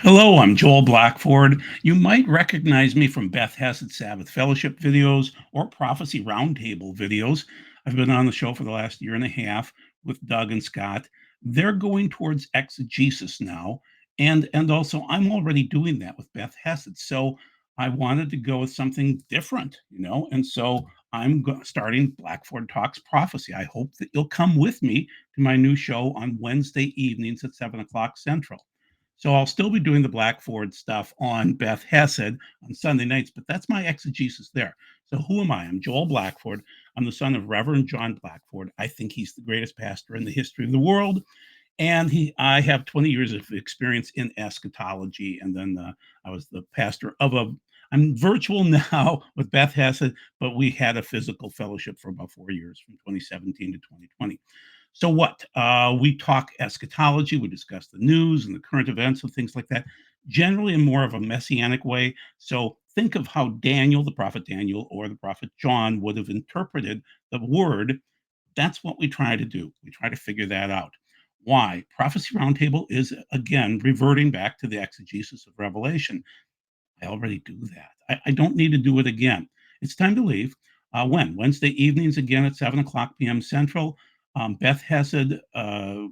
Hello, I'm Joel Blackford. You might recognize me from Beth Hesed Sabbath Fellowship videos or Prophecy Roundtable videos. I've been on the show for the last year and a half with Doug and Scott. They're going towards exegesis now, and also I'm already doing that with Beth Hesed. So I wanted to go with something different, and so starting Blackford Talks Prophecy. I hope that you'll come with me to my new show on Wednesday evenings at 7 o'clock Central. So I'll still be doing the Blackford stuff on Beth Hesed on Sunday nights, but that's my exegesis there. So who am I? I'm Joel Blackford. I'm the son of Reverend John Blackford. I think he's the greatest pastor in the history of the world. And I have 20 years of experience in eschatology. And then I was the pastor I'm virtual now with Beth Hesed, but we had a physical fellowship for about 4 years from 2017 to 2020. So what? We talk eschatology, we discuss the news and the current events and things like that, generally in more of a messianic way. So think of how Daniel, the prophet Daniel, or the prophet John would have interpreted the word. That's what we try to do. We try to figure that out. Why? Prophecy Roundtable is, again, reverting back to the exegesis of Revelation. I already do that. I don't need to do it again. It's time to leave. When? Wednesday evenings again at 7 o'clock p.m. Central. Beth Hesed,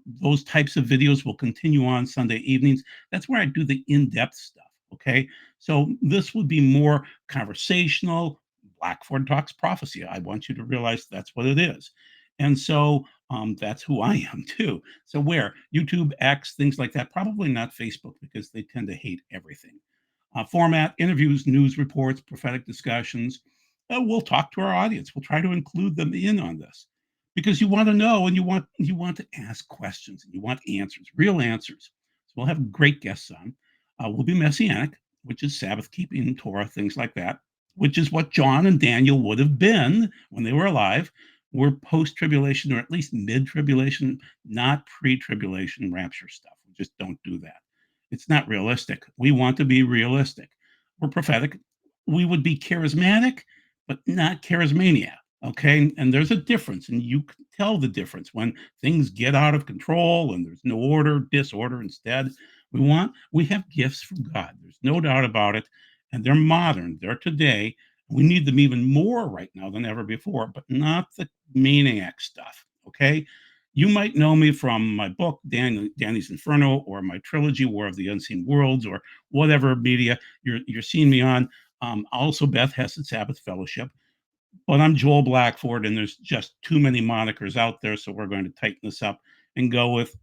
those types of videos will continue on Sunday evenings. That's where I do the in depth stuff. Okay. So this would be more conversational. Blackford Talks Prophecy. I want you to realize that's what it is. And so that's who I am too. So where? YouTube, X, things like that. Probably not Facebook because they tend to hate everything. Format, interviews, news reports, prophetic discussions. We'll talk to our audience. We'll try to include them in on this because you want to know and you want to ask questions and you want answers, real answers. So we'll have great guests on. We'll be messianic, which is Sabbath keeping, Torah, things like that, which is what John and Daniel would have been when they were alive. We're post tribulation or at least mid tribulation, not pre tribulation rapture stuff. We just don't do that. It's not realistic. We want to be realistic. We're prophetic. We would be charismatic, but not charismania. Okay. And there's a difference, and you can tell the difference when things get out of control and there's no order, disorder instead. We have gifts from God. There's no doubt about it. And they're modern, they're today. We need them even more right now than ever before, but not the maniac stuff. Okay. You might know me from my book, Danny's Inferno, or my trilogy, War of the Unseen Worlds, or whatever media you're seeing me on. Also, Beth Hesed Sabbath Fellowship. But I'm Joel Blackford, and there's just too many monikers out there, so we're going to tighten this up and go with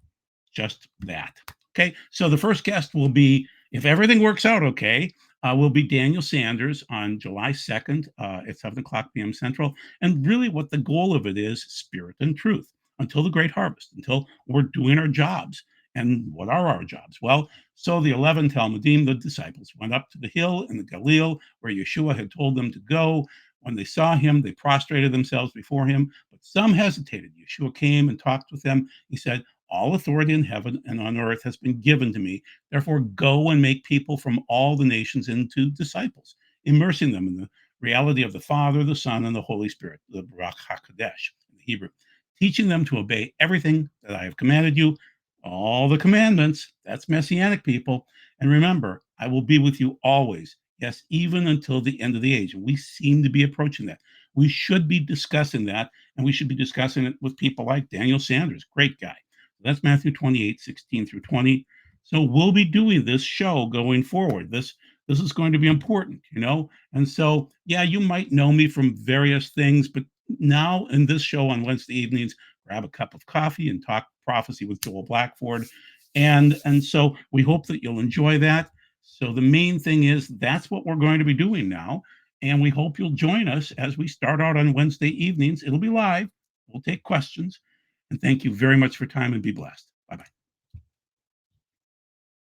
just that. Okay, so the first guest will be, if everything works out okay, will be Daniel Sanders on July 2nd at 7 o'clock p.m. Central. And really, what the goal of it is spirit and truth until the great harvest, until we're doing our jobs. And what are our jobs? Well, so the 11 Talmudim, the disciples, went up to the hill in the Galilee where Yeshua had told them to go. When they saw him, they prostrated themselves before him, but some hesitated. Yeshua came and talked with them. He said, all authority in heaven and on earth has been given to me. Therefore, go and make people from all the nations into disciples, immersing them in the reality of the Father, the Son, and the Holy Spirit, the Ruach HaKodesh in the Hebrew, teaching them to obey everything that I have commanded you, all the commandments. That's messianic people. And remember, I will be with you always. Yes, even until the end of the age. And we seem to be approaching that. We should be discussing that, and we should be discussing it with people like Daniel Sanders, great guy. That's Matthew 28:16 through 20. So we'll be doing this show going forward. This is going to be important. And so, yeah, you might know me from various things, but now in this show on Wednesday evenings, grab a cup of coffee and talk prophecy with Joel Blackford. And so we hope that you'll enjoy that. So the main thing is that's what we're going to be doing now. And we hope you'll join us as we start out on Wednesday evenings. It'll be live. We'll take questions. And thank you very much for your time and be blessed.